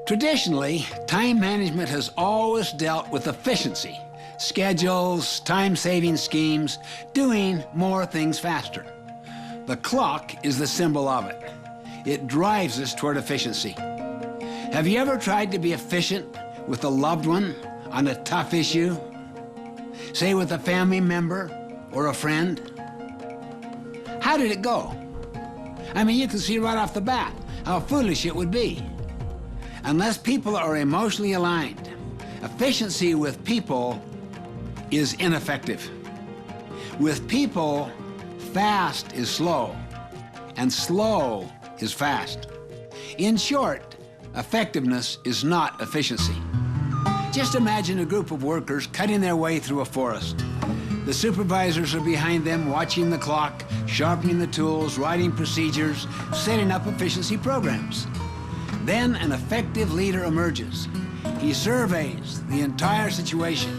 Traditionally, time management has always dealt with efficiency, schedules, time-saving schemes, doing more things faster. The clock is the symbol of it. It drives us toward efficiency. Have you ever tried to be efficient with a loved one on a tough issue? Say with a family member or a friend? How did it go? I mean, you can see right off the bat how foolish it would be. Unless people are emotionally aligned, efficiency with people is ineffective. With people, fast is slow, and slow is fast. In short, effectiveness is not efficiency. Just imagine a group of workers cutting their way through a forest. The supervisors are behind them, watching the clock, sharpening the tools, writing procedures, setting up efficiency programs. Then an effective leader emerges. He surveys the entire situation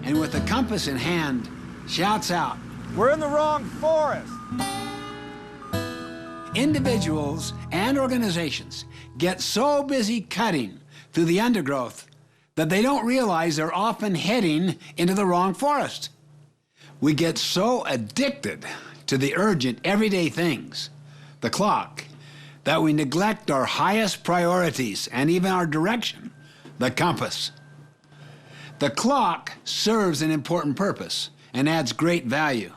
and with a compass in hand, shouts out, "We're in the wrong forest." Individuals and organizations get so busy cutting through the undergrowth that they don't realize they're often heading into the wrong forest. We get so addicted to the urgent, everyday things, the clock, that we neglect our highest priorities and even our direction, the compass. The clock serves an important purpose and adds great value,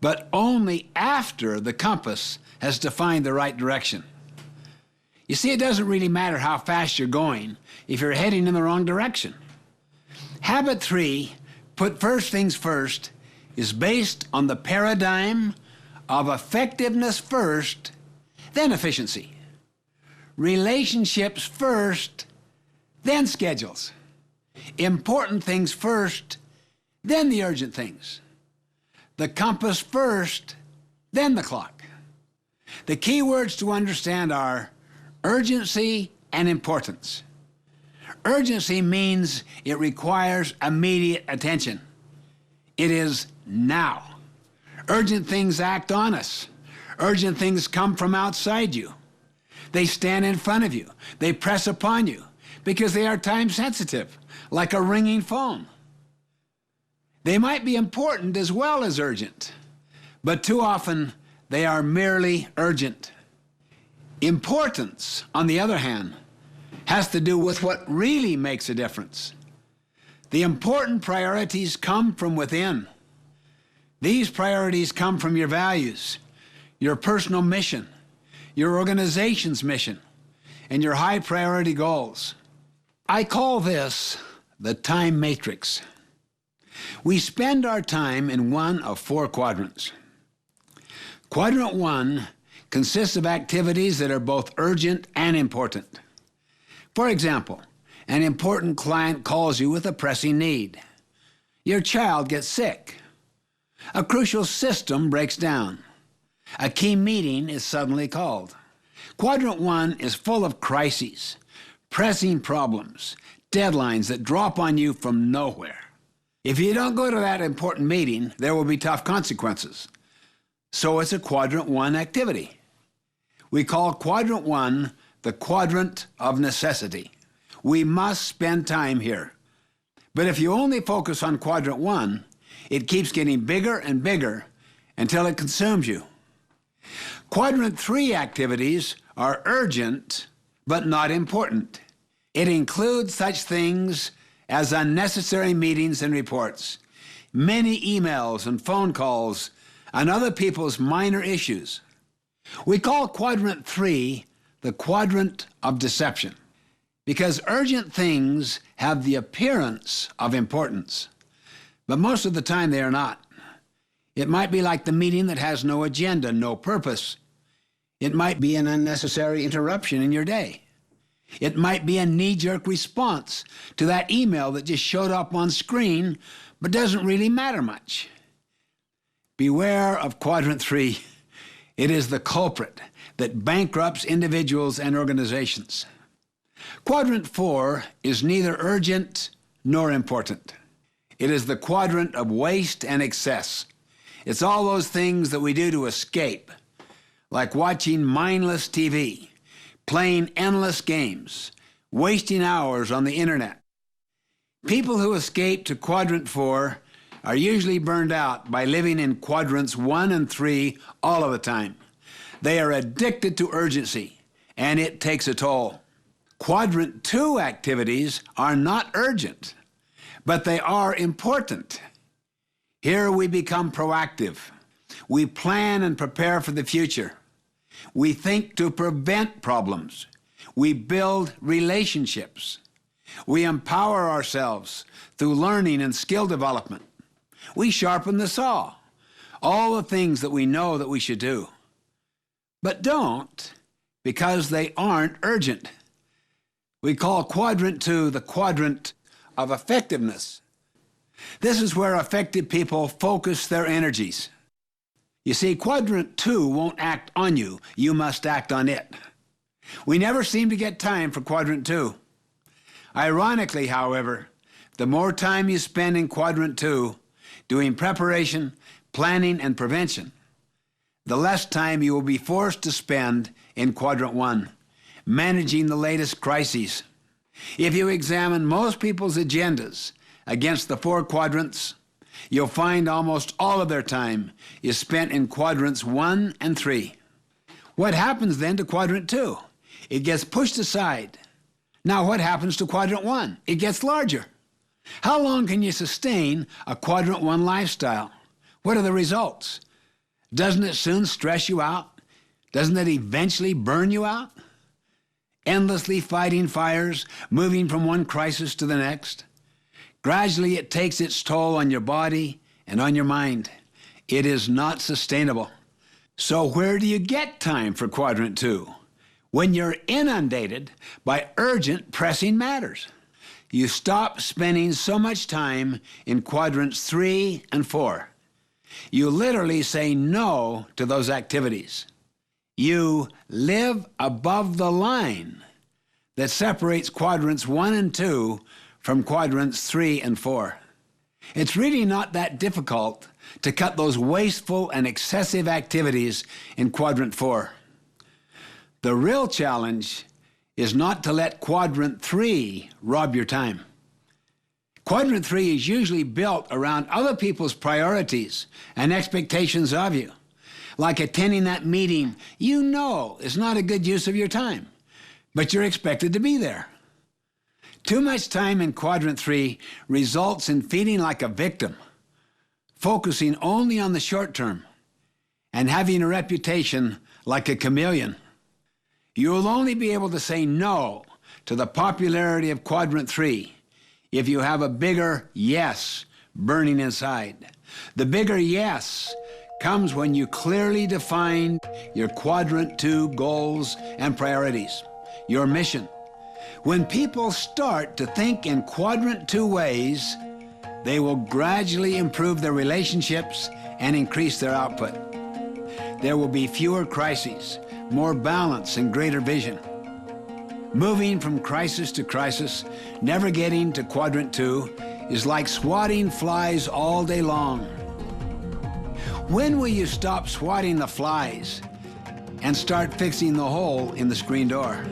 but only after the compass has defined the right direction. You see, it doesn't really matter how fast you're going if you're heading in the wrong direction. Habit 3, put first things first, is based on the paradigm of effectiveness first, then efficiency. Relationships first, then schedules. Important things first, then the urgent things. The compass first, then the clock. The key words to understand are urgency and importance. Urgency means it requires immediate attention. It is now. Urgent things act on us. Urgent things come from outside you. They stand in front of you. They press upon you because they are time sensitive, like a ringing phone. They might be important as well as urgent, but too often they are merely urgent. Importance, on the other hand, has to do with what really makes a difference. The important priorities come from within. These priorities come from your values, your personal mission, your organization's mission, and your high priority goals. I call this the time matrix. We spend our time in one of 4 quadrants. Quadrant 1 consists of activities that are both urgent and important. For example, an important client calls you with a pressing need. Your child gets sick. A crucial system breaks down. A key meeting is suddenly called. Quadrant 1 is full of crises, pressing problems, deadlines that drop on you from nowhere. If you don't go to that important meeting, there will be tough consequences. So it's a Quadrant 1 activity. We call Quadrant 1 the quadrant of necessity. We must spend time here. But if you only focus on Quadrant 1, it keeps getting bigger and bigger until it consumes you. Quadrant 3 activities are urgent, but not important. It includes such things as unnecessary meetings and reports, many emails and phone calls, and other people's minor issues. We call Quadrant 3 the quadrant of deception, because urgent things have the appearance of importance, but most of the time they are not. It might be like the meeting that has no agenda, no purpose. It might be an unnecessary interruption in your day. It might be a knee-jerk response to that email that just showed up on screen but doesn't really matter much. Beware of Quadrant 3. It is the culprit that bankrupts individuals and organizations. Quadrant 4 is neither urgent nor important. It is the quadrant of waste and excess. It's all those things that we do to escape, like watching mindless TV, playing endless games, wasting hours on the internet. People who escape to quadrant 4 are usually burned out by living in quadrants 1 and 3 all of the time. They are addicted to urgency, and it takes a toll. Quadrant 2 activities are not urgent, but they are important. Here we become proactive. We plan and prepare for the future. We think to prevent problems. We build relationships. We empower ourselves through learning and skill development. We sharpen the saw, all the things that we know that we should do, but don't because they aren't urgent. We call quadrant 2 the quadrant of effectiveness. This is where effective people focus their energies. You see, quadrant 2 won't act on you. You must act on it. We never seem to get time for quadrant 2. Ironically, however, the more time you spend in quadrant 2, doing preparation, planning, and prevention, the less time you will be forced to spend in quadrant 1, managing the latest crises. If you examine most people's agendas against the 4 quadrants, you'll find almost all of their time is spent in quadrants 1 and 3. What happens then to quadrant 2? It gets pushed aside. Now what happens to quadrant 1? It gets larger. How long can you sustain a quadrant 1 lifestyle? What are the results? Doesn't it soon stress you out? Doesn't it eventually burn you out? Endlessly fighting fires, moving from one crisis to the next. Gradually it takes its toll on your body and on your mind. It is not sustainable. So where do you get time for quadrant 2? When you're inundated by urgent, pressing matters. You stop spending so much time in quadrants 3 and 4. You literally say no to those activities. You live above the line that separates quadrants 1 and 2 from quadrants 3 and 4. It's really not that difficult to cut those wasteful and excessive activities in quadrant 4. The real challenge is not to let quadrant 3 rob your time. Quadrant 3 is usually built around other people's priorities and expectations of you, like attending that meeting you know is not a good use of your time, but you're expected to be there. Too much time in quadrant 3 results in feeling like a victim, focusing only on the short term, and having a reputation like a chameleon. You will only be able to say no to the popularity of quadrant 3 if you have a bigger yes burning inside. The bigger yes comes when you clearly define your quadrant 2 goals and priorities, your mission. When people start to think in quadrant 2 ways, they will gradually improve their relationships and increase their output. There will be fewer crises, more balance and greater vision. Moving from crisis to crisis, never getting to quadrant 2, is like swatting flies all day long. When will you stop swatting the flies and start fixing the hole in the screen door?